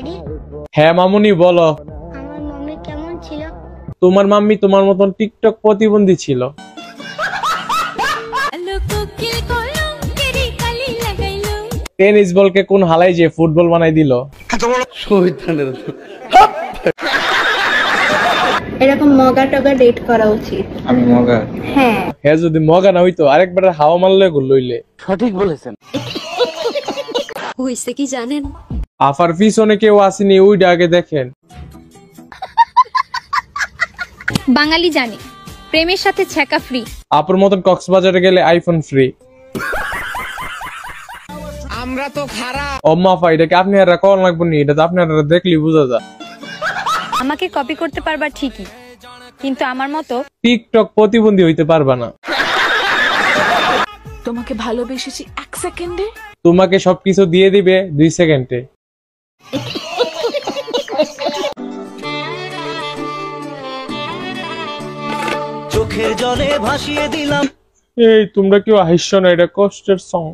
Daddy হ্যাঁ মামুনি বলো। আমার মাম্মি কেমন ছিল? তোমার মাম্মি তোমার মতন টিকটক প্রতিবন্ধী ছিল। টেনিস বলকে কোন হালাই যে ফুটবল বানাই দিল? এরকম মগা টগা ডেট করা উচিত। আমি মগা? হ্যাঁ। হ্যাঁ যদি মগা না হইতো আরেকবার হাওয়া মারলে লইলে। সঠিক বলেছেন। হইছে কি জানেন? আফার পিছনে কেউ আসেনি, ওইটা আগে দেখেন। বাঙালি জানে প্রেমের সাথে ছ্যাঁকা ফ্রি। আপুর মতন কক্সবাজারে গেলে আইফোন ফ্রি। আমরা তো খারাপ। অম্মা এটাকে আপনি আর কোন লাগবে নি, এটা তো আপনারা দেখলি বুঝা যায়। আমাকে কপি করতে পারবা ঠিকই, কিন্তু আমার মতো টিকটক প্রতিবন্ধী হইতে পারবা না। তোমাকে ভালোবেসেছি 1 সেকেন্ডে, তোমাকে সবকিছু দিয়ে দিবে 2 সেকেন্ডে। চোখের জলে ভাসিয়ে দিলাম। এই তোমরা কেউ হাসছো না, এটা কষ্টের সং।